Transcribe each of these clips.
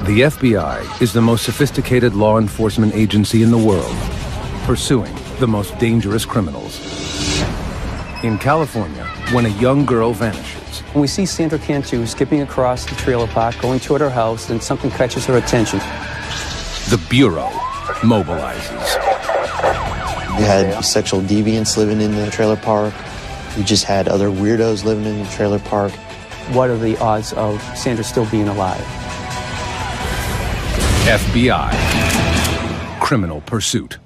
The FBI is the most sophisticated law enforcement agency in the world, pursuing the most dangerous criminals. In California, when a young girl vanishes, We see Sandra Cantu skipping across the trailer park, going toward her house, and something catches her attention. the Bureau mobilizes. We had sexual deviants living in the trailer park. We just had other weirdos living in the trailer park. What are the odds of Sandra still being alive? FBI. Criminal Pursuit.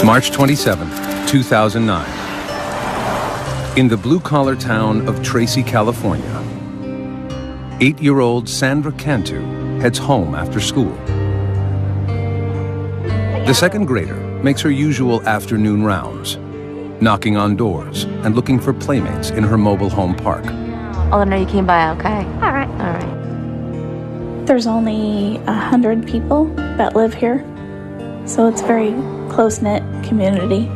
March 27, 2009. In the blue-collar town of Tracy, California, 8-year-old Sandra Cantu heads home after school. The second grader makes her usual afternoon rounds, knocking on doors and looking for playmates in her mobile home park. I'll let them know you came by, okay? All right. All right. There's only 100 people that live here, so it's a very close-knit community.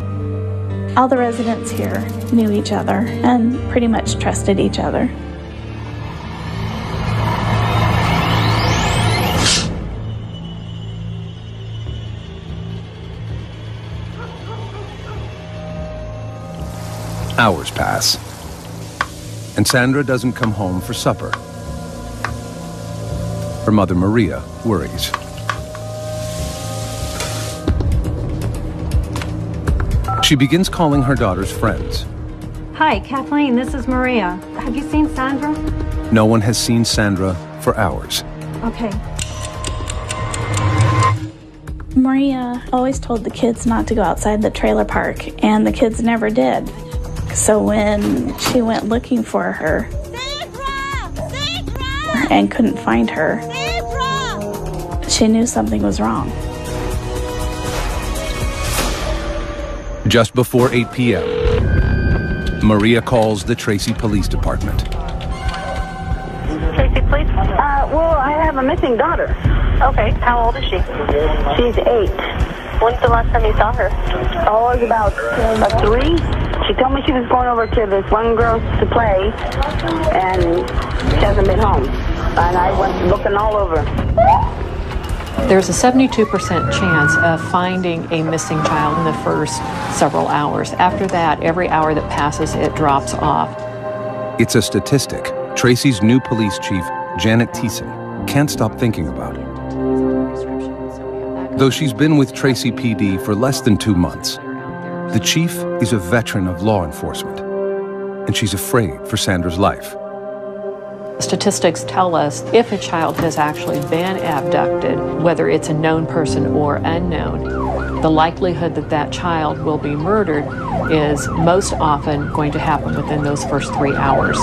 All the residents here knew each other and pretty much trusted each other. Hours pass, and Sandra doesn't come home for supper. Her mother, Maria, worries. She begins calling her daughter's friends. Hi, Kathleen, this is Maria. Have you seen Sandra? No one has seen Sandra for hours. Okay. Maria always told the kids not to go outside the trailer park, and the kids never did. So when she went looking for her and couldn't find her, she knew something was wrong. Just before 8 p.m., Maria calls the Tracy Police Department. Tracy, please. Well, I have a missing daughter. Okay, how old is she? She's 8. When's the last time you saw her? Oh, it was about 3. She told me she was going over to this one girl to play, and she hasn't been home. And I went looking all over. There's a 72% chance of finding a missing child in the first several hours. After that, every hour that passes, it drops off. It's a statistic Tracy's new police chief, Janet Thiessen, can't stop thinking about. Though she's been with Tracy PD for less than 2 months, the chief is a veteran of law enforcement, and she's afraid for Sandra's life. Statistics tell us if a child has actually been abducted, whether it's a known person or unknown, the likelihood that that child will be murdered is most often going to happen within those first 3 hours.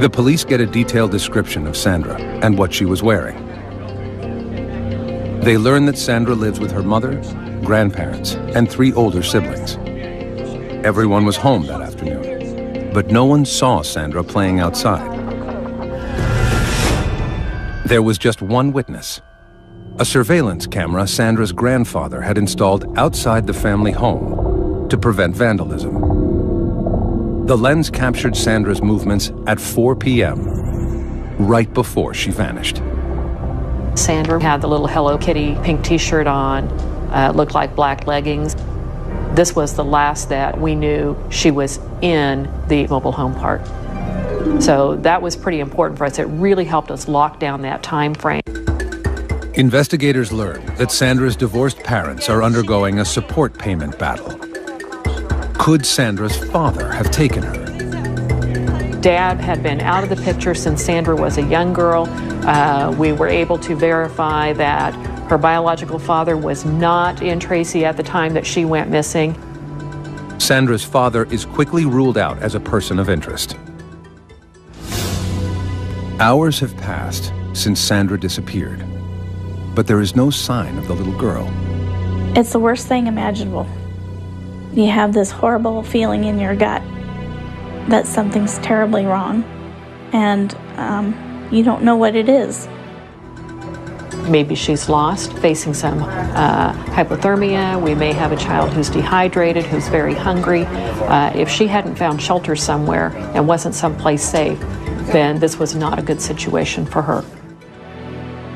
The police get a detailed description of Sandra and what she was wearing. They learn that Sandra lives with her mother, grandparents, and 3 older siblings. Everyone was home that afternoon, but no one saw Sandra playing outside. There was just one witness, a surveillance camera Sandra's grandfather had installed outside the family home to prevent vandalism. The lens captured Sandra's movements at 4 p.m., right before she vanished. Sandra had the little Hello Kitty pink t-shirt on, looked like black leggings. This was the last that we knew she was in the mobile home park. So that was pretty important for us. It really helped us lock down that time frame. Investigators learned that Sandra's divorced parents are undergoing a support payment battle. Could Sandra's father have taken her? Dad had been out of the picture since Sandra was a young girl. We were able to verify that her biological father was not in Tracy at the time that she went missing. Sandra's father is quickly ruled out as a person of interest. Hours have passed since Sandra disappeared, but there is no sign of the little girl. It's the worst thing imaginable. You have this horrible feeling in your gut that something's terribly wrong, and you don't know what it is. maybe she's lost, facing some hypothermia. We may have a child who's dehydrated, who's very hungry. If she hadn't found shelter somewhere and wasn't someplace safe, then this was not a good situation for her.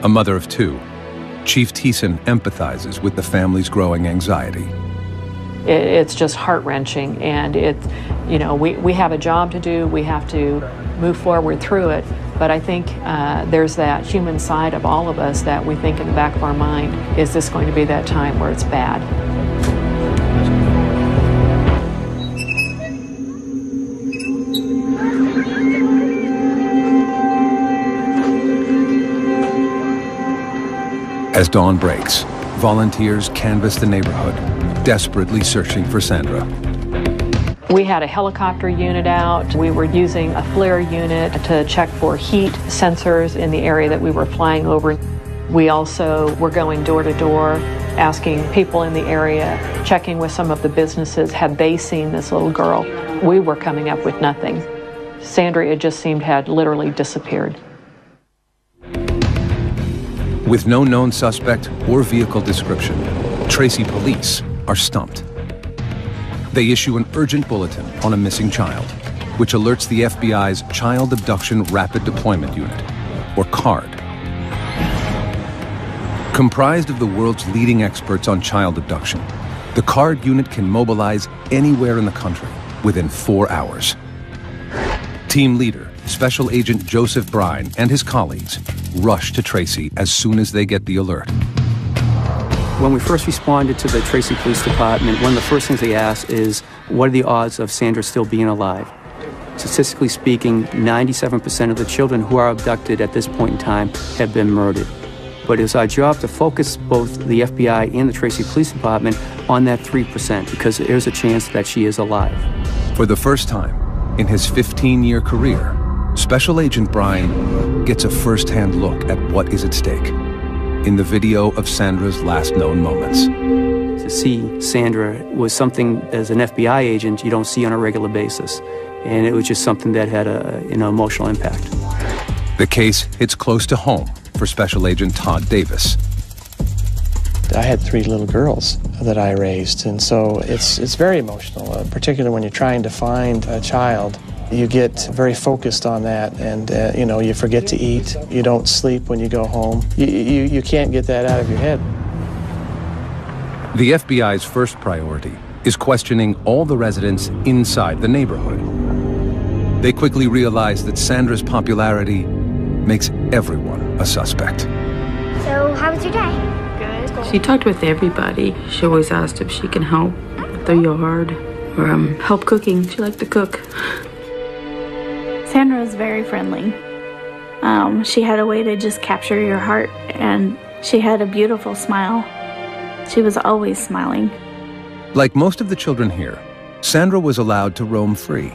A mother of two, Chief Thiessen empathizes with the family's growing anxiety. It's just heart-wrenching, and we have a job to do. We have to move forward through it. But I think there's that human side of all of us that we think in the back of our mind, is this going to be that time where it's bad? As dawn breaks, volunteers canvass the neighborhood, desperately searching for Sandra. We had a helicopter unit out. We were using a FLIR unit to check for heat sensors in the area that we were flying over. We also were going door to door, asking people in the area, checking with some of the businesses, had they seen this little girl? We were coming up with nothing. Sandra, it just seemed, had literally disappeared. With no known suspect or vehicle description, Tracy police are stumped. They issue an urgent bulletin on a missing child, which alerts the FBI's Child Abduction Rapid Deployment Unit, or CARD. Comprised of the world's leading experts on child abduction, the CARD unit can mobilize anywhere in the country within 4 hours. Team leader, Special Agent Joseph Brine, and his colleagues rush to Tracy as soon as they get the alert. When we first responded to the Tracy Police Department, one of the first things they asked is, what are the odds of Sandra still being alive? Statistically speaking, 97% of the children who are abducted at this point in time have been murdered. But it's our job to focus both the FBI and the Tracy Police Department on that 3%, because there's a chance that she is alive. For the first time in his 15-year career, Special Agent Brine gets a first-hand look at what is at stake in the video of Sandra's last known moments. To see Sandra was something, as an FBI agent, you don't see on a regular basis. And it was just something that had an emotional impact. The case hits close to home for Special Agent Todd Davis. I had 3 little girls that I raised, and so it's very emotional, particularly when you're trying to find a child. You get very focused on that, and you forget to eat. You don't sleep when you go home. You can't get that out of your head. The FBI's first priority is questioning all the residents inside the neighborhood. They quickly realize that Sandra's popularity makes everyone a suspect. So, how was your day? Good. She talked with everybody. She always asked if she can help with the yard or help cooking. She liked to cook. Sandra was very friendly. She had a way to just capture your heart, and she had a beautiful smile. She was always smiling. Like most of the children here, Sandra was allowed to roam free,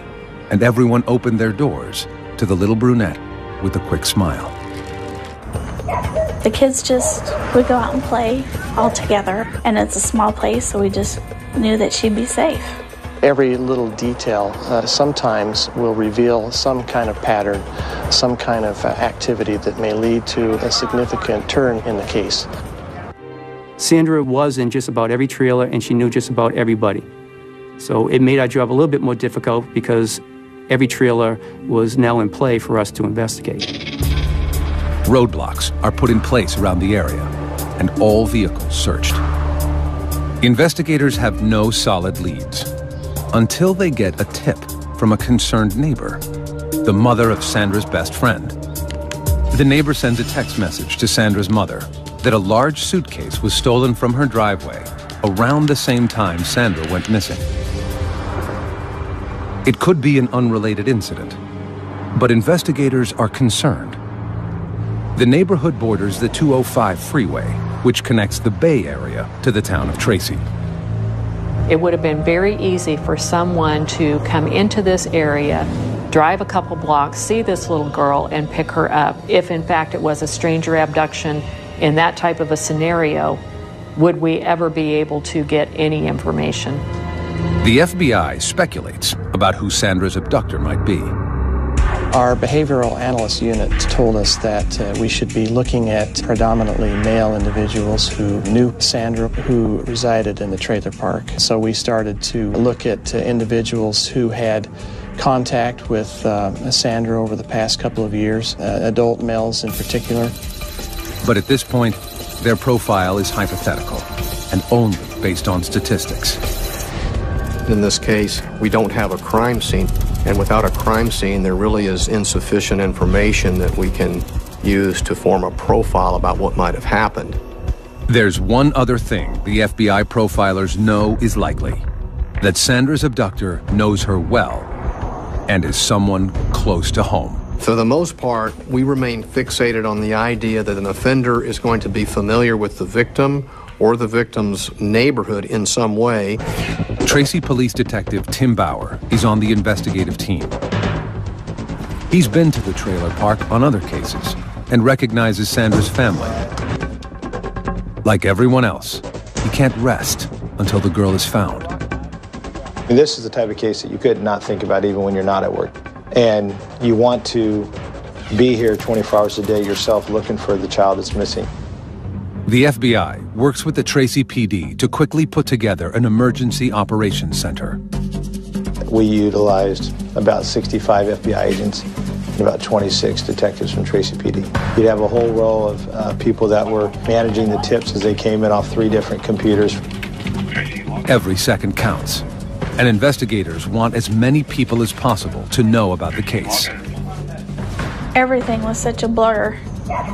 and everyone opened their doors to the little brunette with a quick smile. The kids just would go out and play all together, and it's a small place, so we just knew that she'd be safe. Every little detail sometimes will reveal some kind of pattern, some kind of activity that may lead to a significant turn in the case. Sandra was in just about every trailer, and she knew just about everybody. So it made our job a little bit more difficult because every trailer was now in play for us to investigate. Roadblocks are put in place around the area, and all vehicles searched. Investigators have no solid leads until they get a tip from a concerned neighbor, the mother of Sandra's best friend. The neighbor sends a text message to Sandra's mother that a large suitcase was stolen from her driveway around the same time Sandra went missing. It could be an unrelated incident, but investigators are concerned. The neighborhood borders the 205 freeway, which connects the Bay Area to the town of Tracy. It would have been very easy for someone to come into this area, drive a couple blocks, see this little girl, and pick her up. If, in fact, it was a stranger abduction in that type of a scenario, would we ever be able to get any information? The FBI speculates about who Sandra's abductor might be. Our behavioral analyst unit told us that we should be looking at predominantly male individuals who knew Sandra, who resided in the trailer park. So we started to look at individuals who had contact with Sandra over the past couple of years, adult males in particular. But at this point, their profile is hypothetical and only based on statistics. In this case, we don't have a crime scene. And without a crime scene, there really is insufficient information that we can use to form a profile about what might have happened. There's one other thing the FBI profilers know is likely: that Sandra's abductor knows her well and is someone close to home. For the most part, we remain fixated on the idea that an offender is going to be familiar with the victim or the victim's neighborhood in some way. Tracy Police Detective Tim Bauer is on the investigative team. He's been to the trailer park on other cases and recognizes Sandra's family. Like everyone else, he can't rest until the girl is found. And this is the type of case that you could not think about even when you're not at work. And you want to be here 24 hours a day yourself looking for the child that's missing. The FBI works with the Tracy PD to quickly put together an emergency operations center. We utilized about 65 FBI agents and about 26 detectives from Tracy PD. You'd have a whole row of people that were managing the tips as they came in off 3 different computers. Every second counts, and investigators want as many people as possible to know about the case. Everything was such a blur.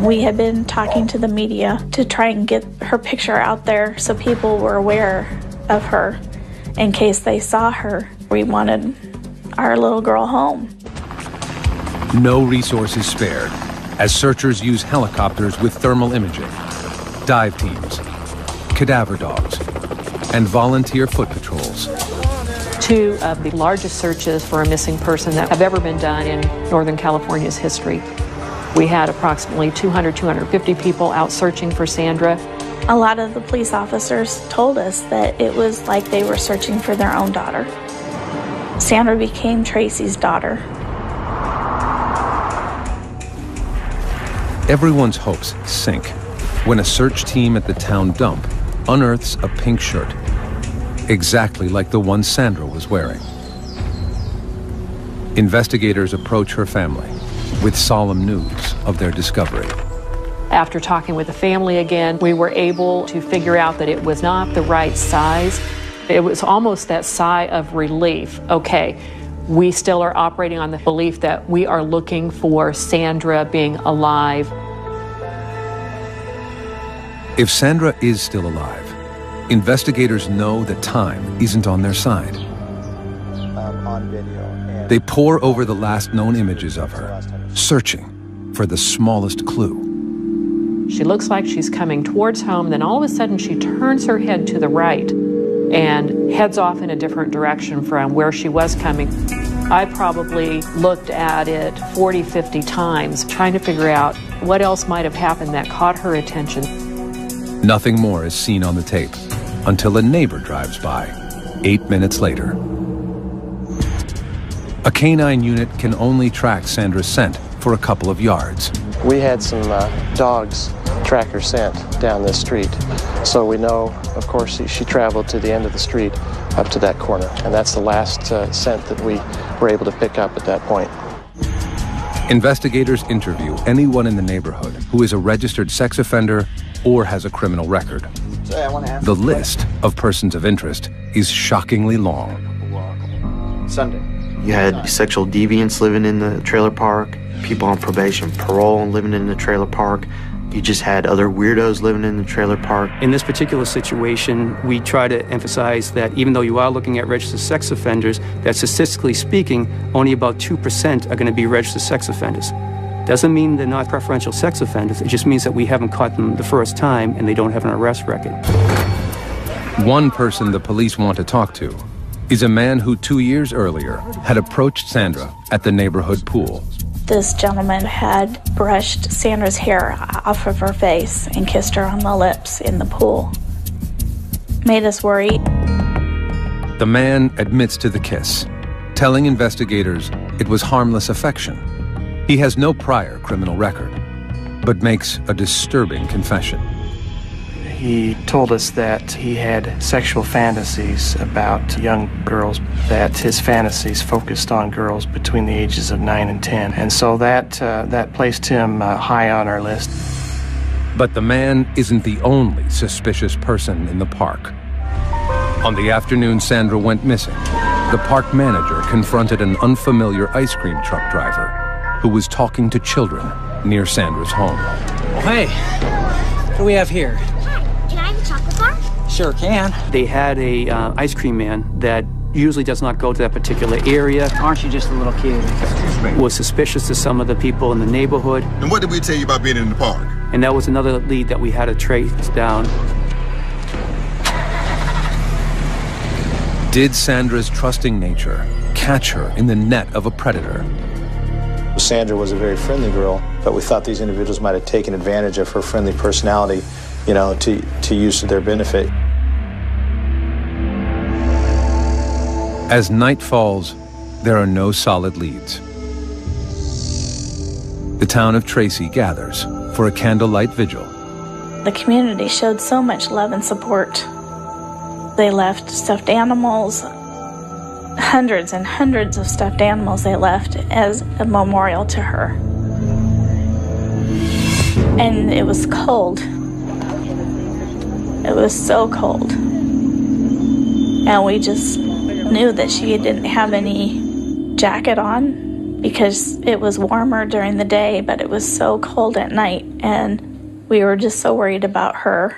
We had been talking to the media to try and get her picture out there so people were aware of her in case they saw her. We wanted our little girl home. No resources spared as searchers use helicopters with thermal imaging, dive teams, cadaver dogs, and volunteer foot patrols. 2 of the largest searches for a missing person that have ever been done in Northern California's history. We had approximately 250 people out searching for Sandra. A lot of the police officers told us that it was like they were searching for their own daughter. Sandra became Tracy's daughter. Everyone's hopes sink when a search team at the town dump unearths a pink shirt, exactly like the one Sandra was wearing. Investigators approach her family with solemn news of their discovery. After talking with the family again, we were able to figure out that it was not the right size. It was almost that sigh of relief. Okay, we still are operating on the belief that we are looking for Sandra being alive. If Sandra is still alive, investigators know that time isn't on their side. On video. They pore over the last known images of her, searching for the smallest clue. She looks like she's coming towards home, then all of a sudden she turns her head to the right and heads off in a different direction from where she was coming. I probably looked at it 40, 50 times, trying to figure out what else might have happened that caught her attention. Nothing more is seen on the tape until a neighbor drives by 8 minutes later. A canine unit can only track Sandra's scent for a couple of yards. We had some dogs track her scent down this street. So we know, of course, she traveled to the end of the street up to that corner. And that's the last scent that we were able to pick up at that point. Investigators interview anyone in the neighborhood who is a registered sex offender or has a criminal record. The list of persons of interest is shockingly long. Sunday. You had sexual deviants living in the trailer park, people on probation, parole living in the trailer park. You just had other weirdos living in the trailer park. In this particular situation, we try to emphasize that even though you are looking at registered sex offenders, that statistically speaking, only about 2% are going to be registered sex offenders. Doesn't mean they're not preferential sex offenders. It just means that we haven't caught them the first time and they don't have an arrest record. One person the police want to talk to is a man who 2 years earlier had approached Sandra at the neighborhood pool. This gentleman had brushed Sandra's hair off of her face and kissed her on the lips in the pool. Made us worry. The man admits to the kiss, telling investigators it was harmless affection He has no prior criminal record, but makes a disturbing confession. He told us that he had sexual fantasies about young girls, that his fantasies focused on girls between the ages of 9 and 10. And so that placed him high on our list. But the man isn't the only suspicious person in the park. On the afternoon Sandra went missing, the park manager confronted an unfamiliar ice cream truck driver who was talking to children near Sandra's home. Hey, what do we have here? Can I have a chocolate bar? Sure can. They had a ice cream man that usually does not go to that particular area. Aren't you just a little kid? Was suspicious to some of the people in the neighborhood. And what did we tell you about being in the park? And that was another lead that we had to trace down. Did Sandra's trusting nature catch her in the net of a predator? Sandra was a very friendly girl, but we thought these individuals might have taken advantage of her friendly personality, you know, to use to their benefit. As night falls, there are no solid leads. The town of Tracy gathers for a candlelight vigil. The community showed so much love and support. They left stuffed animals, hundreds and hundreds of stuffed animals they left as a memorial to her. And it was cold. It was so cold. And we just knew that she didn't have any jacket on because it was warmer during the day, but it was so cold at night, and we were just so worried about her.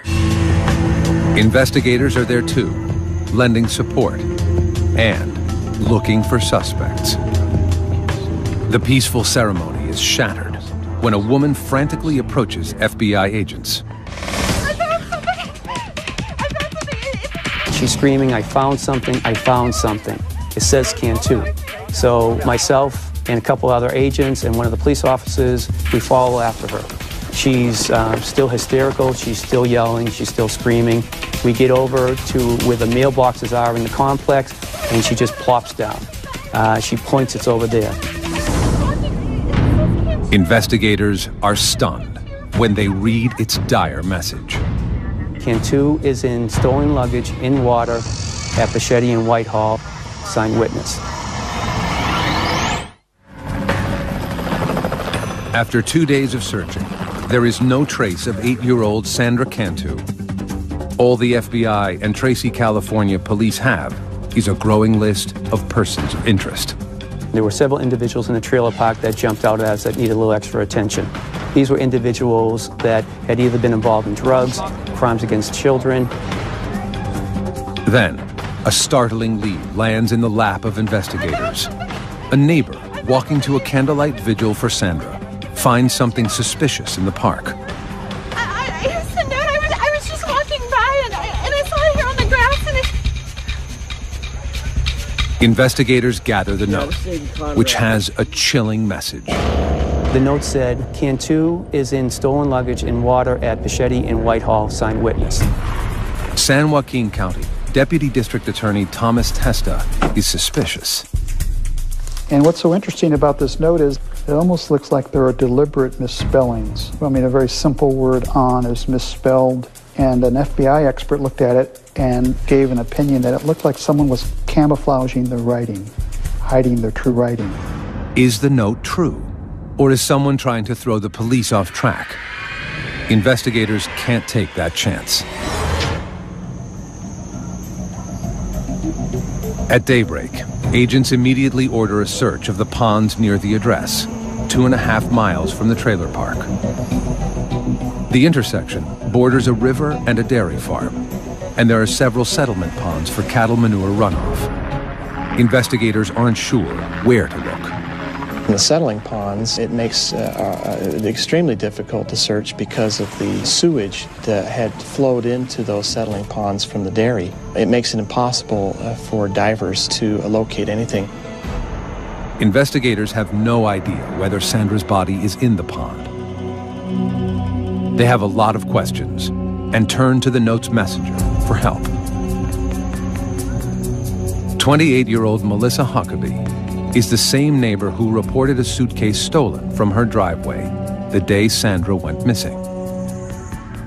Investigators are there too, lending support and looking for suspects. The peaceful ceremony is shattered when a woman frantically approaches FBI agents. She's screaming, "I found something, I found something." It says Cantu. So myself and a couple other agents and one of the police officers, we follow after her. She's still hysterical, she's still yelling, she's still screaming. We get over to where the mailboxes are in the complex, and she just plops down. She points, it's over there. Investigators are stunned when they read its dire message. Cantu is in stolen luggage in water at Bichetti and Whitehall. Signed witness. After 2 days of searching, there is no trace of 8-year-old Sandra Cantu. All the FBI and Tracy, California police have is a growing list of persons of interest. There were several individuals in the trailer park that jumped out at us that needed a little extra attention. These were individuals that had either been involved in drugs, crimes against children. Then, a startling lead lands in the lap of investigators. A neighbor walking to a candlelight vigil for Sandra finds something suspicious in the park. I was just walking by and I saw it here on the grass and Investigators gather the note, which has a chilling message. The note said, Cantu is in stolen luggage in water at Bichetti and Whitehall, signed witness. San Joaquin County Deputy District Attorney Thomas Testa is suspicious. And what's so interesting about this note is it almost looks like there are deliberate misspellings. I mean, a very simple word, on, is misspelled. And an FBI expert looked at it and gave an opinion that it looked like someone was camouflaging the writing, hiding their true writing. Is the note true? Or is someone trying to throw the police off track? Investigators can't take that chance. At daybreak, agents immediately order a search of the ponds near the address, 2.5 miles from the trailer park. The intersection borders a river and a dairy farm, and there are several settlement ponds for cattle manure runoff. Investigators aren't sure where to look. In the settling ponds, it makes it extremely difficult to search because of the sewage that had flowed into those settling ponds from the dairy. It makes it impossible for divers to locate anything. Investigators have no idea whether Sandra's body is in the pond. They have a lot of questions and turn to the note's messenger for help. 28-year-old Melissa Huckabee is the same neighbor who reported a suitcase stolen from her driveway the day Sandra went missing.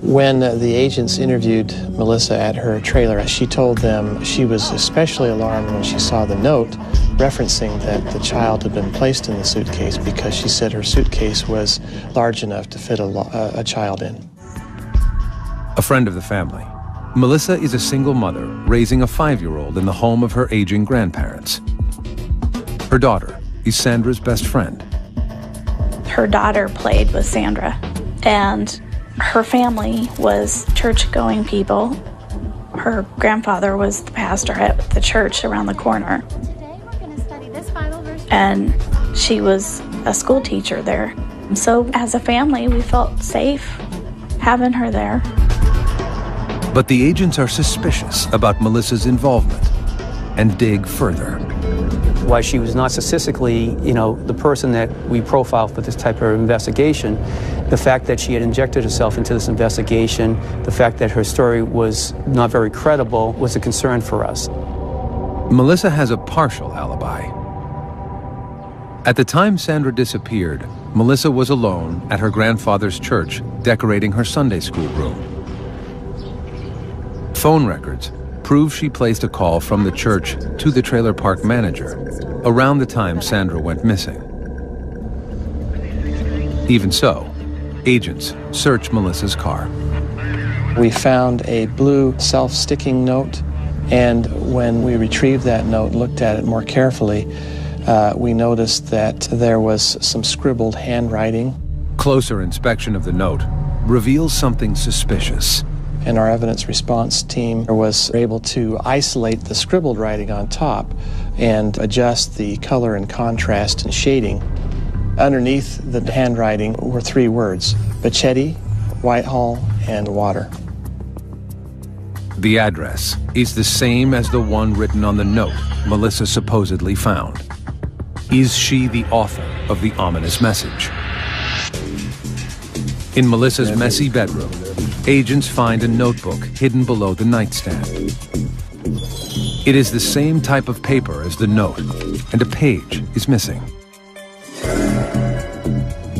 When the agents interviewed Melissa at her trailer, she told them she was especially alarmed when she saw the note referencing that the child had been placed in the suitcase because she said her suitcase was large enough to fit a child in. A friend of the family, Melissa is a single mother raising a 5-year-old in the home of her aging grandparents. Her daughter is Sandra's best friend. Her daughter played with Sandra, and her family was church-going people. Her grandfather was the pastor at the church around the corner. And she was a school teacher there. So as a family, we felt safe having her there. But the agents are suspicious about Melissa's involvement and dig further. Why she was not statistically, the person that we profile for this type of investigation, the fact that she had injected herself into this investigation, the fact that her story was not very credible was a concern for us. Melissa has a partial alibi. At the time Sandra disappeared, Melissa was alone at her grandfather's church decorating her Sunday school room. Phone records prove she placed a call from the church to the trailer park manager around the time Sandra went missing. Even so, agents search Melissa's car. We found a blue self-sticking note, and when we retrieved that note, looked at it more carefully, we noticed that there was some scribbled handwriting. Closer inspection of the note reveals something suspicious. And our evidence response team was able to isolate the scribbled writing on top and adjust the color and contrast and shading. Underneath the handwriting were 3 words: Bachetti, Whitehall, and water. The address is the same as the one written on the note Melissa supposedly found. Is she the author of the ominous message? In Melissa's messy bedroom, agents find a notebook hidden below the nightstand. It is the same type of paper as the note, and a page is missing.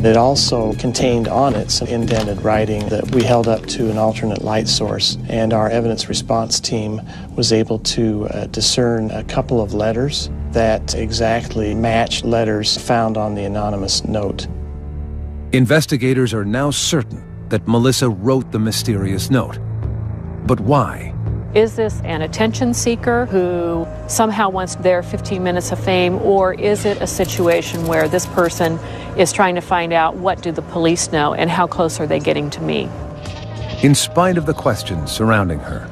It also contained on it some indented writing that we held up to an alternate light source, and our evidence response team was able to discern a couple of letters that exactly matched letters found on the anonymous note. Investigators are now certain that Melissa wrote the mysterious note. But why? Is this an attention seeker who somehow wants their 15 minutes of fame, or is it a situation where this person is trying to find out what do the police know and how close are they getting to me? In spite of the questions surrounding her,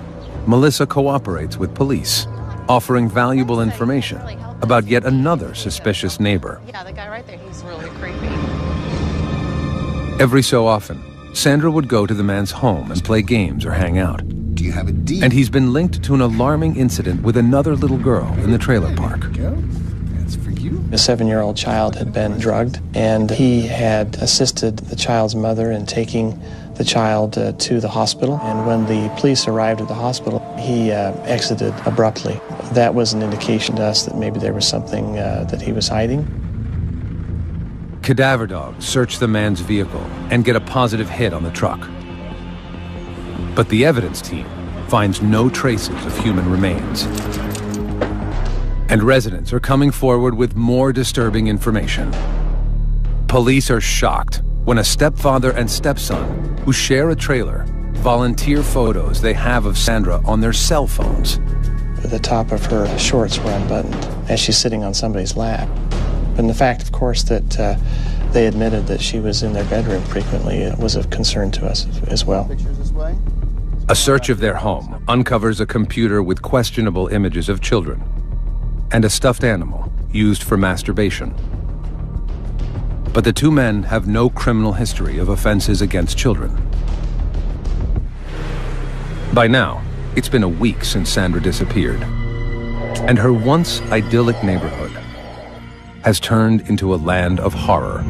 Melissa cooperates with police, offering valuable information about yet another suspicious neighbor. Yeah, the guy right there, he's really creepy. Every so often, Sandra would go to the man's home and play games or hang out. Do you have a deal? And he's been linked to an alarming incident with another little girl in the trailer park. That's for you. A 7-year-old child had been drugged, and he had assisted the child's mother in taking the child to the hospital. And when the police arrived at the hospital, he exited abruptly. That was an indication to us that maybe there was something that he was hiding. Cadaver dogs search the man's vehicle and get a positive hit on the truck. But the evidence team finds no traces of human remains. And residents are coming forward with more disturbing information. Police are shocked when a stepfather and stepson who share a trailer volunteer photos they have of Sandra on their cell phones. The top of her shorts were unbuttoned as she's sitting on somebody's lap. And the fact, of course, that they admitted that she was in their bedroom frequently was of concern to us as well. A search of their home uncovers a computer with questionable images of children and a stuffed animal used for masturbation. But the 2 men have no criminal history of offenses against children. By now, it's been a week since Sandra disappeared, and her once idyllic neighborhood has turned into a land of horror.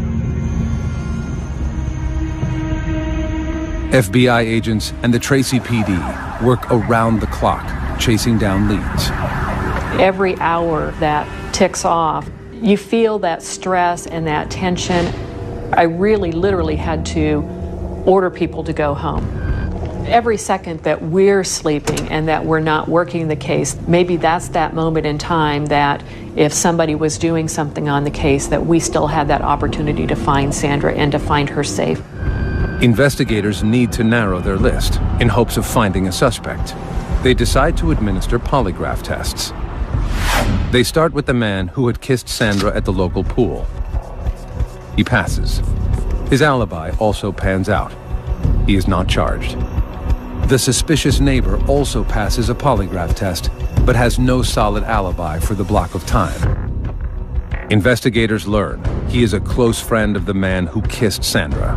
FBI agents and the Tracy PD work around the clock, chasing down leads. Every hour that ticks off, You feel that stress and that tension. I really literally had to order people to go home. Every second that we're sleeping and that we're not working the case, maybe that's that moment in time that if somebody was doing something on the case, that we still had that opportunity to find Sandra and to find her safe. Investigators need to narrow their list in hopes of finding a suspect. They decide to administer polygraph tests. They start with the man who had kissed Sandra at the local pool. He passes. His alibi also pans out. He is not charged. The suspicious neighbor also passes a polygraph test, but has no solid alibi for the block of time. Investigators learn he is a close friend of the man who kissed Sandra.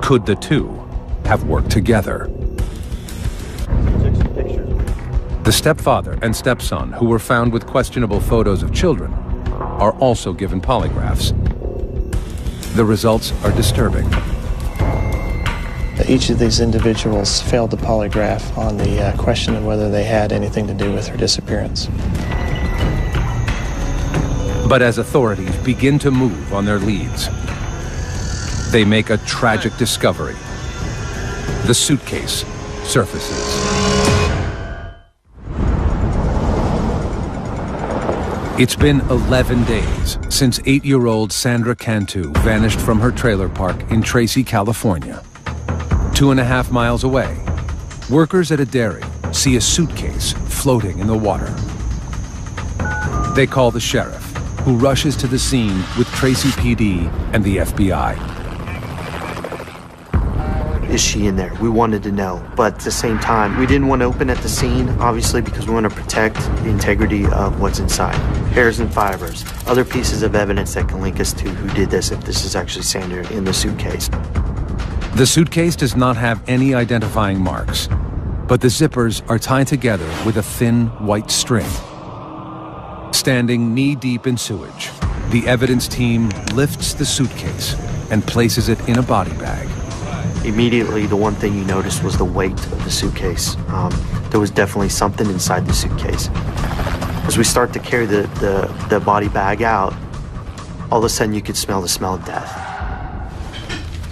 Could the two have worked together? The stepfather and stepson, who were found with questionable photos of children, are also given polygraphs. The results are disturbing. Each of these individuals failed the polygraph on the question of whether they had anything to do with her disappearance. But as authorities begin to move on their leads, they make a tragic discovery. The suitcase surfaces. It's been 11 days since 8-year-old Sandra Cantu vanished from her trailer park in Tracy, California. 2.5 miles away, workers at a dairy see a suitcase floating in the water. They call the sheriff, who rushes to the scene with Tracy PD and the FBI. Is she in there? We wanted to know, but at the same time, we didn't want to open at the scene, obviously, because we want to protect the integrity of what's inside. Hairs and fibers, other pieces of evidence that can link us to who did this, if this is actually Sandra in the suitcase. The suitcase does not have any identifying marks, but the zippers are tied together with a thin white string. Standing knee-deep in sewage, the evidence team lifts the suitcase and places it in a body bag. Immediately, the one thing you noticed was the weight of the suitcase. There was definitely something inside the suitcase. As we start to carry the body bag out, all of a sudden you could smell the smell of death.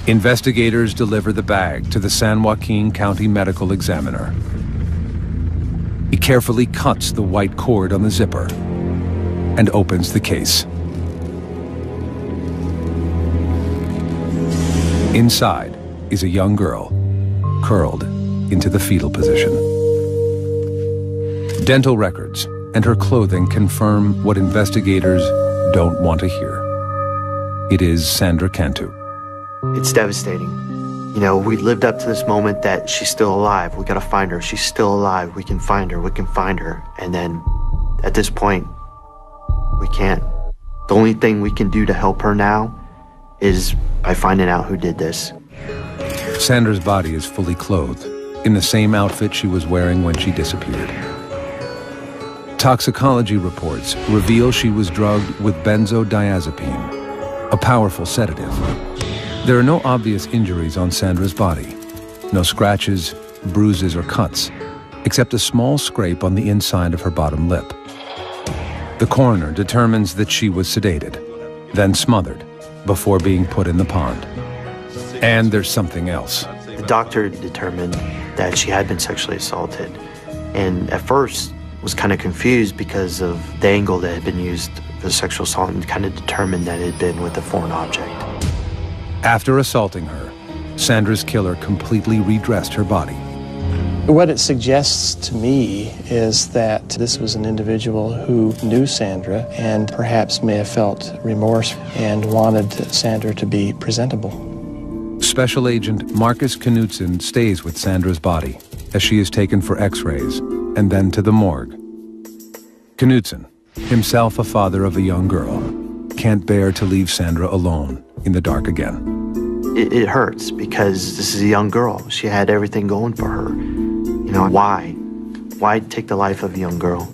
Investigators deliver the bag to the San Joaquin County Medical Examiner. He carefully cuts the white cord on the zipper and opens the case. Inside is a young girl, curled into the fetal position. Dental records and her clothing confirm what investigators don't want to hear. It is Sandra Cantu. It's devastating. You know, we lived up to this moment that she's still alive. We gotta find her. She's still alive. We can find her. We can find her. And then at this point, we can't. The only thing we can do to help her now is by finding out who did this. Sandra's body is fully clothed, in the same outfit she was wearing when she disappeared. Toxicology reports reveal she was drugged with benzodiazepine, a powerful sedative. There are no obvious injuries on Sandra's body, no scratches, bruises, or cuts, except a small scrape on the inside of her bottom lip. The coroner determines that she was sedated, then smothered, before being put in the pond. And there's something else. The doctor determined that she had been sexually assaulted, and at first was kind of confused because of the angle that had been used for the sexual assault, and kind of determined that it had been with a foreign object. After assaulting her, Sandra's killer completely redressed her body. What it suggests to me is that this was an individual who knew Sandra and perhaps may have felt remorse and wanted Sandra to be presentable. Special Agent Marcus Knudsen stays with Sandra's body as she is taken for x-rays and then to the morgue. Knudsen, himself a father of a young girl, can't bear to leave Sandra alone in the dark again. It hurts because this is a young girl. She had everything going for her. You know, why? Why take the life of a young girl?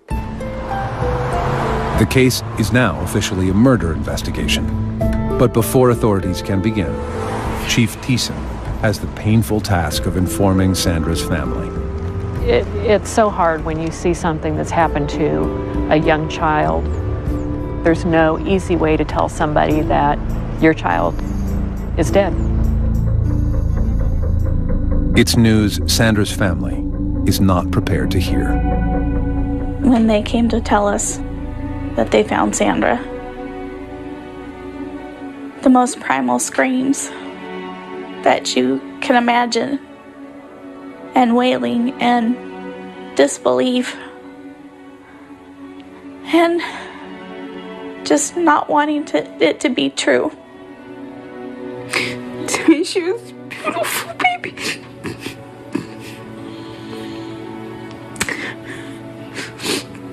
The case is now officially a murder investigation. But before authorities can begin, Chief Thiessen has the painful task of informing Sandra's family. It's so hard when you see something that's happened to a young child. There's no easy way to tell somebody that your child is dead. It's news Sandra's family is not prepared to hear. When they came to tell us that they found Sandra, the most primal screams that you can imagine, and wailing and disbelief and just not wanting it to be true. To me, she was a beautiful baby.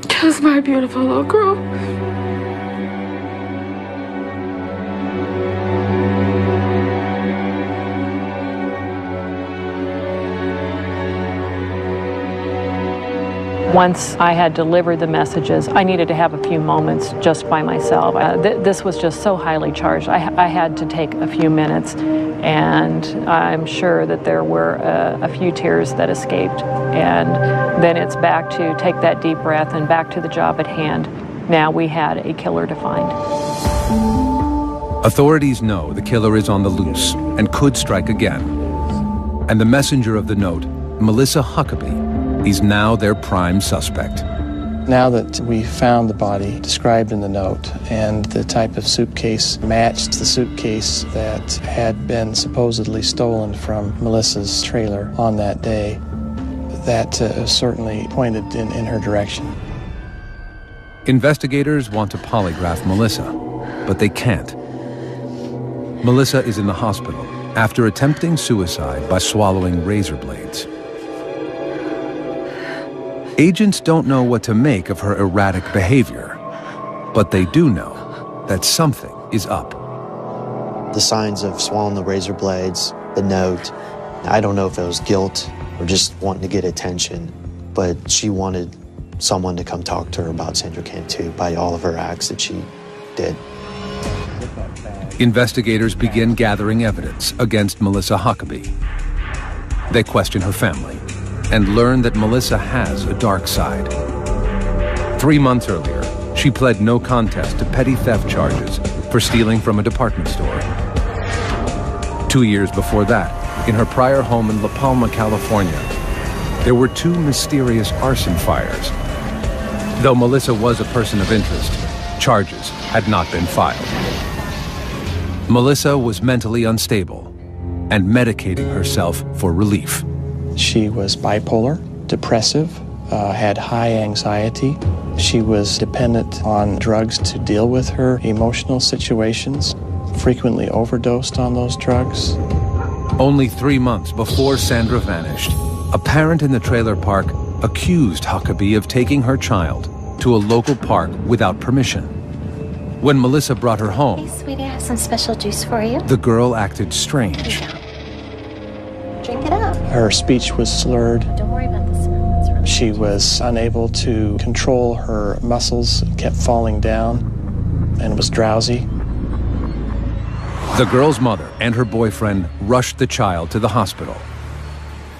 That was my beautiful little girl. Once I had delivered the messages, I needed to have a few moments just by myself. This was just so highly charged. I had to take a few minutes, and I'm sure that there were a few tears that escaped. And then it's back to take that deep breath and back to the job at hand. Now we had a killer to find. Authorities know the killer is on the loose and could strike again. And the messenger of the note, Melissa Huckabee, is now their prime suspect. Now that we found the body described in the note and the type of suitcase matched the suitcase that had been supposedly stolen from Melissa's trailer on that day, that certainly pointed in her direction. Investigators want to polygraph Melissa, but they can't. Melissa is in the hospital after attempting suicide by swallowing razor blades. Agents don't know what to make of her erratic behavior, but they do know that something is up. The signs of swallowing the razor blades, the note, I don't know if it was guilt or just wanting to get attention, but she wanted someone to come talk to her about Sandra Cantu by all of her acts that she did. Investigators begin gathering evidence against Melissa Huckabee. They question her family and learn that Melissa has a dark side. 3 months earlier, she pled no contest to petty theft charges for stealing from a department store. 2 years before that, in her prior home in La Palma, California, there were 2 mysterious arson fires. Though Melissa was a person of interest, charges had not been filed. Melissa was mentally unstable and medicating herself for relief. She was bipolar, depressive, had high anxiety. She was dependent on drugs to deal with her emotional situations, frequently overdosed on those drugs. Only 3 months before Sandra vanished, a parent in the trailer park accused Huckabee of taking her child to a local park without permission. When Melissa brought her home, Hey, sweetie, I have some special juice for you. the girl acted strange. Drink it up. Her speech was slurred. Don't worry about the smell. It's really She was unable to control her muscles, kept falling down, and was drowsy. The girl's mother and her boyfriend rushed the child to the hospital.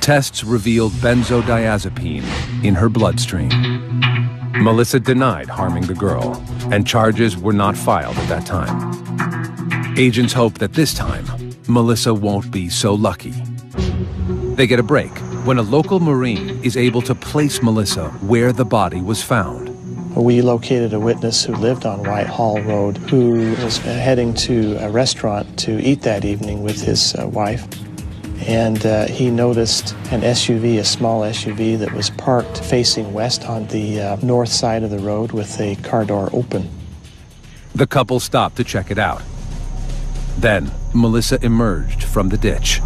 Tests revealed benzodiazepine in her bloodstream. Melissa denied harming the girl, and charges were not filed at that time. Agents hope that this time, Melissa won't be so lucky. They get a break when a local Marine is able to place Melissa where the body was found. We located a witness who lived on Whitehall Road who was heading to a restaurant to eat that evening with his wife. And he noticed an SUV, a small SUV that was parked facing west on the north side of the road with a car door open. The couple stopped to check it out. Then, Melissa emerged from the ditch.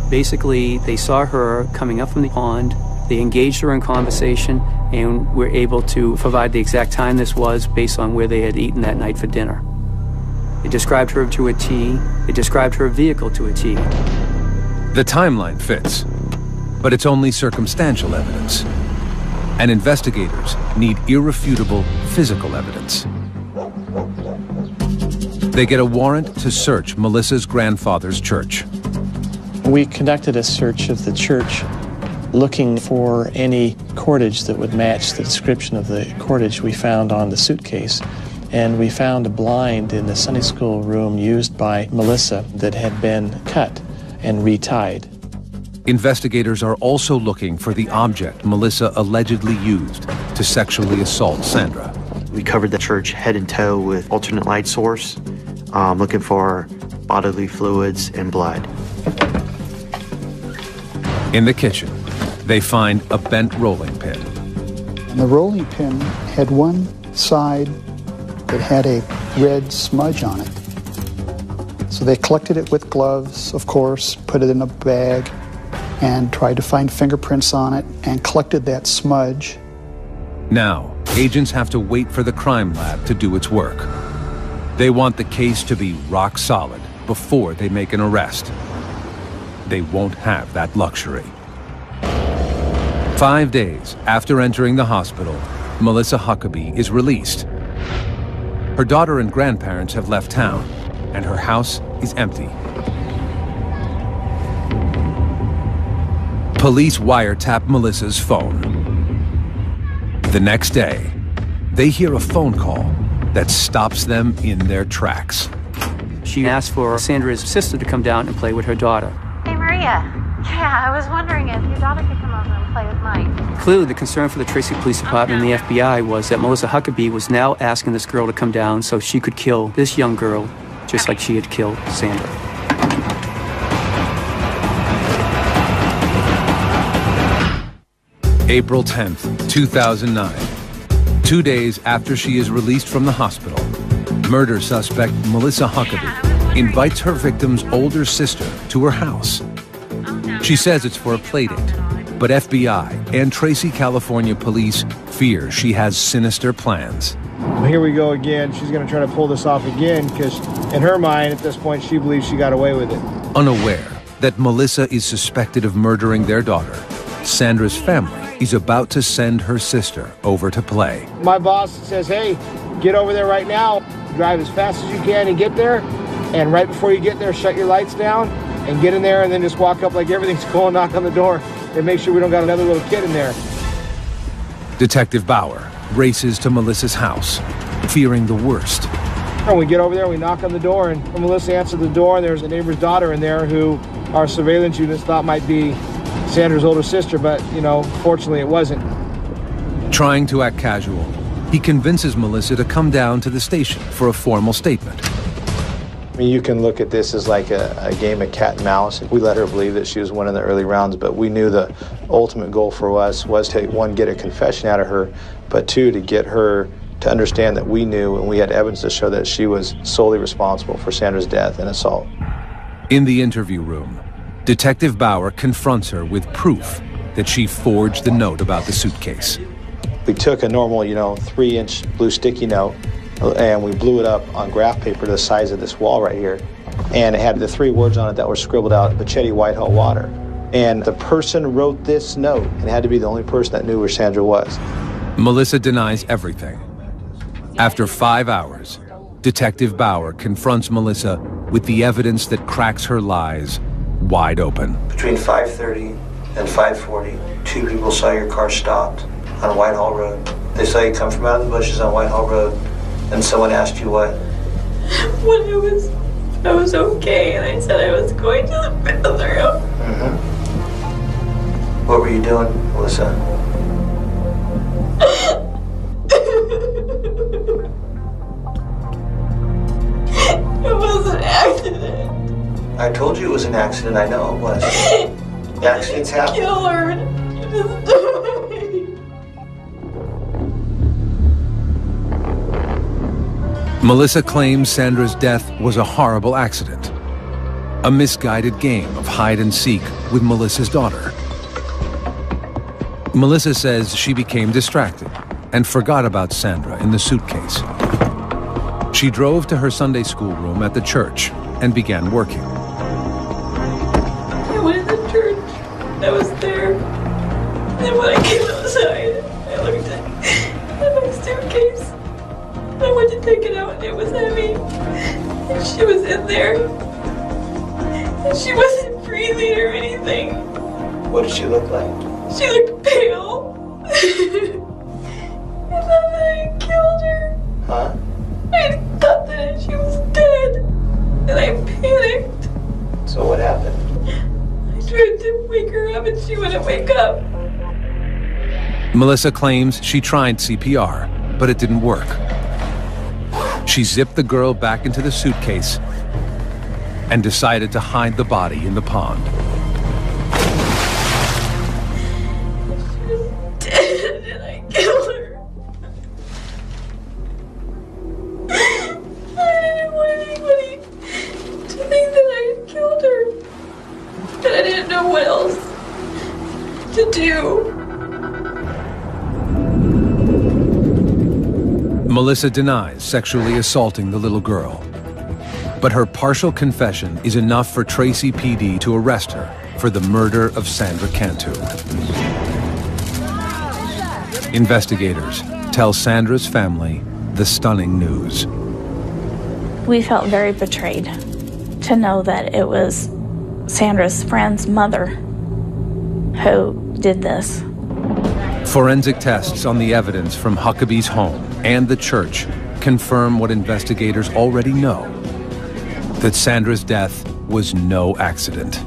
Basically, they saw her coming up from the pond. They engaged her in conversation and were able to provide the exact time this was based on where they had eaten that night for dinner. It described her to a T. It described her vehicle to a T. The timeline fits, but it's only circumstantial evidence. And investigators need irrefutable physical evidence. They get a warrant to search Melissa's grandfather's church. We conducted a search of the church looking for any cordage that would match the description of the cordage we found on the suitcase. and we found a blind in the Sunday school room used by Melissa that had been cut and retied. Investigators are also looking for the object Melissa allegedly used to sexually assault Sandra. We covered the church head and toe with alternate light source, looking for bodily fluids and blood. In the kitchen, they find a bent rolling pin. And the rolling pin had one side that had a red smudge on it. So they collected it with gloves, of course, put it in a bag, and tried to find fingerprints on it and collected that smudge. Now, agents have to wait for the crime lab to do its work. They want the case to be rock solid before they make an arrest. They won't have that luxury. 5 days after entering the hospital, Melissa Huckabee is released. Her daughter and grandparents have left town, and her house is empty. Police wiretap Melissa's phone. The next day, they hear a phone call that stops them in their tracks. She asked for Sandra's sister to come down and play with her daughter. Hey, Maria. Yeah, I was wondering if your daughter could come over and play with Mike. Clearly, the concern for the Tracy Police Department and the FBI was that Melissa Huckabee was now asking this girl to come down so she could kill this young girl, just like she had killed Sandra. April 10th, 2009. 2 days after she is released from the hospital, murder suspect Melissa Huckabee invites her victim's older sister to her house. She says it's for a playdate, but FBI and Tracy, California police fear she has sinister plans. Here we go again. She's going to try to pull this off again because in her mind at this point she believes she got away with it. Unaware that Melissa is suspected of murdering their daughter, Sandra's family is about to send her sister over to play. My boss says, hey, get over there right now, drive as fast as you can and get there, and right before you get there, shut your lights down and get in there and then just walk up like everything's cool, knock on the door and make sure we don't got another little kid in there. Detective Bauer races to Melissa's house, fearing the worst. When we get over there, we knock on the door, and when Melissa answered the door, and there's a neighbor's daughter in there who our surveillance units thought might be Sandra's older sister, but, you know, fortunately it wasn't. Trying to act casual, he convinces Melissa to come down to the station for a formal statement. I mean, you can look at this as like a game of cat and mouse. We let her believe that she was winning the early rounds, but we knew the ultimate goal for us was to, one, get a confession out of her, but two, to get her to understand that we knew and we had evidence to show that she was solely responsible for Sandra's death and assault. In the interview room, Detective Bauer confronts her with proof that she forged the note about the suitcase. We took a normal, 3-inch blue sticky note and we blew it up on graph paper to the size of this wall right here. And it had the 3 words on it that were scribbled out, Pachetti Whitehall Water. And the person wrote this note and it had to be the only person that knew where Sandra was. Melissa denies everything. After 5 hours, Detective Bauer confronts Melissa with the evidence that cracks her lies wide open. Between 5:30 and 5:40, 2 people saw your car stopped on Whitehall Road. They saw you come from out of the bushes on Whitehall Road, and someone asked you what? When I was okay, and I said I was going to the bathroom. Mm-hmm. What were you doing, Melissa? It was an accident. I told you it was an accident. I know it was. Accidents happen. Kill her. You just died. Melissa claims Sandra's death was a horrible accident, a misguided game of hide and seek with Melissa's daughter. Melissa says she became distracted and forgot about Sandra in the suitcase. She drove to her Sunday school room at the church and began working. I went in the church. I was there. And when I came outside, I looked at my suitcase. I went to take it out and it was heavy. And she was in there. And she wasn't breathing or anything. What did she look like? She looked pale. And then I killed her. Huh? Melissa claims she tried CPR, but it didn't work. She zipped the girl back into the suitcase and decided to hide the body in the pond. Dead, and I killed her. I didn't want anybody to think that I had killed her, but I didn't know what else to do. Melissa denies sexually assaulting the little girl, but her partial confession is enough for Tracy PD to arrest her for the murder of Sandra Cantu. Investigators tell Sandra's family the stunning news. We felt very betrayed to know that it was Sandra's friend's mother who did this. Forensic tests on the evidence from Huckabee's home and the church confirm what investigators already know, that Sandra's death was no accident.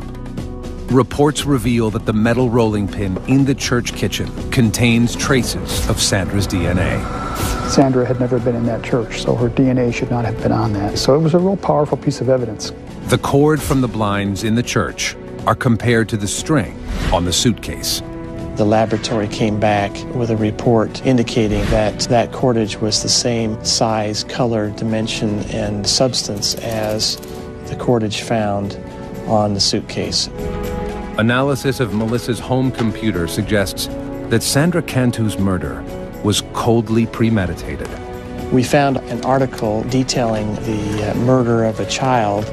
Reports reveal that the metal rolling pin in the church kitchen contains traces of Sandra's DNA. Sandra had never been in that church, so her DNA should not have been on that. So it was a real powerful piece of evidence. The cord from the blinds in the church are compared to the string on the suitcase. The laboratory came back with a report indicating that that cordage was the same size, color, dimension, and substance as the cordage found on the suitcase. Analysis of Melissa's home computer suggests that Sandra Cantu's murder was coldly premeditated. We found an article detailing the murder of a child,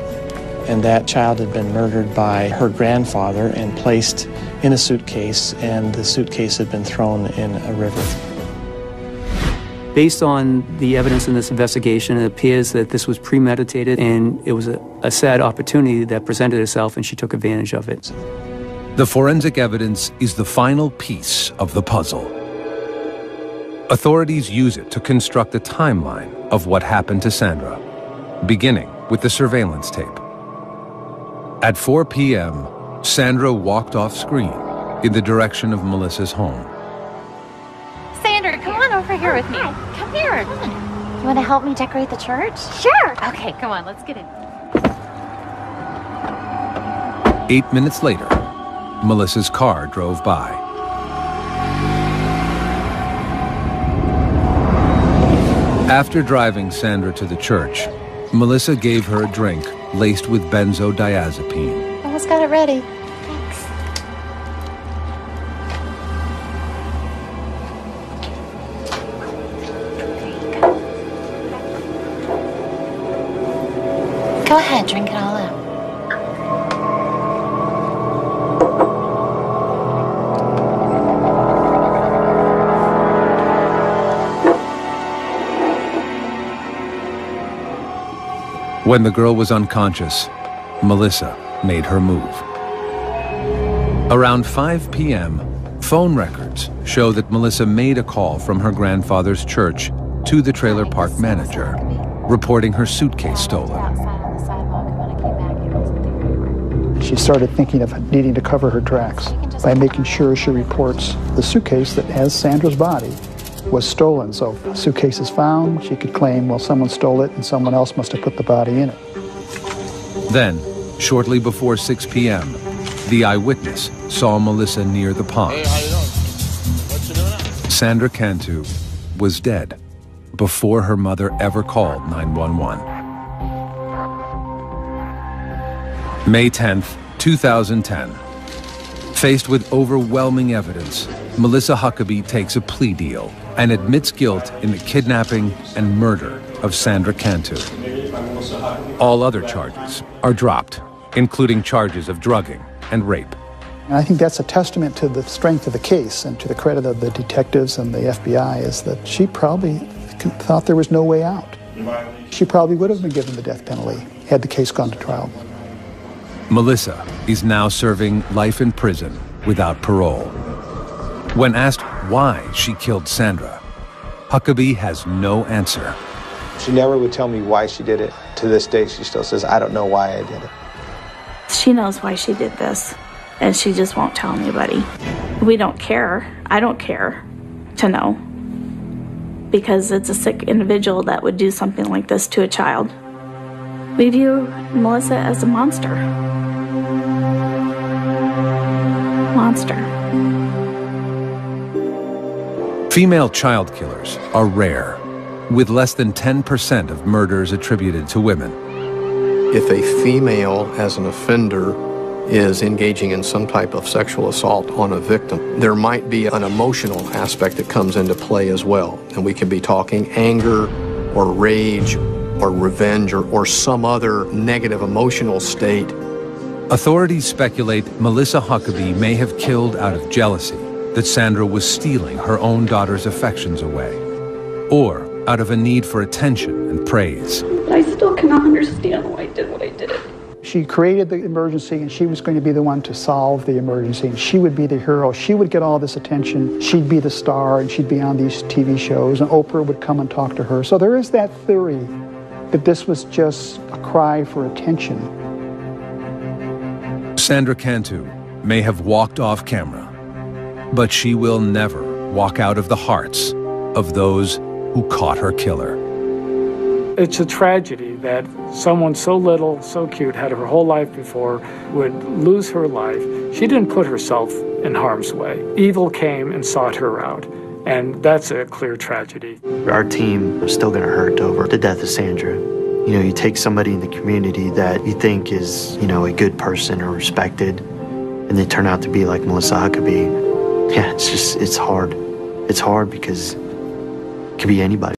and that child had been murdered by her grandfather and placed in a suitcase, and the suitcase had been thrown in a river. Based on the evidence in this investigation, it appears that this was premeditated, and it was a sad opportunity that presented itself, and she took advantage of it. The forensic evidence is the final piece of the puzzle. Authorities use it to construct a timeline of what happened to Sandra, beginning with the surveillance tape. At 4 p.m., Sandra walked off screen in the direction of Melissa's home. Sandra, come on over here with me. Come here. You want to help me decorate the church? Sure. Okay, come on, let's get in. 8 minutes later, Melissa's car drove by. After driving Sandra to the church, Melissa gave her a drink laced with benzodiazepine. Almost got it ready. Thanks. Go ahead, drink it all up. When the girl was unconscious, Melissa made her move. Around 5 p.m., phone records show that Melissa made a call from her grandfather's church to the trailer park manager, reporting her suitcase stolen. She started thinking of needing to cover her tracks by making sure she reports the suitcase that has Sandra's body was stolen. So if the suitcase is found, she could claim, well, someone stole it and someone else must have put the body in it. Then, shortly before 6 p.m., the eyewitness saw Melissa near the pond. Hey, how you doing? What you doing now? Sandra Cantu was dead before her mother ever called 911. May 10th, 2010. Faced with overwhelming evidence, Melissa Huckabee takes a plea deal and admits guilt in the kidnapping and murder of Sandra Cantu. All other charges are dropped, including charges of drugging and rape. And I think that's a testament to the strength of the case and to the credit of the detectives and the FBI, is that she probably thought there was no way out. She probably would have been given the death penalty had the case gone to trial. Melissa is now serving life in prison without parole. When asked why she killed Sandra, Huckabee has no answer. She never would tell me why she did it. To this day, she still says, I don't know why I did it. She knows why she did this, and she just won't tell anybody. We don't care. I don't care. to know, because it's a sick individual that would do something like this to a child. We view Melissa as a monster. Monster. Female child killers are rare, with less than 10% of murders attributed to women. If a female, as an offender, is engaging in some type of sexual assault on a victim, there might be an emotional aspect that comes into play as well. And we could be talking anger or rage or revenge or some other negative emotional state. Authorities speculate Melissa Huckabee may have killed out of jealousy that Sandra was stealing her own daughter's affections away, or out of a need for attention and praise. I still cannot understand why I did what I did. She created the emergency, and she was going to be the one to solve the emergency, and she would be the hero. She would get all this attention. She'd be the star, and she'd be on these TV shows, and Oprah would come and talk to her. So there is that theory that this was just a cry for attention. Sandra Cantu may have walked off camera, but she will never walk out of the hearts of those who caught her killer. It's a tragedy that someone so little, so cute, had her whole life before, would lose her life. She didn't put herself in harm's way. Evil came and sought her out, and that's a clear tragedy. Our team is still going to hurt over the death of Sandra. You know, you take somebody in the community that you think is, you know, a good person or respected, and they turn out to be like Melissa Huckabee. Yeah, it's hard. It's hard because it could be anybody.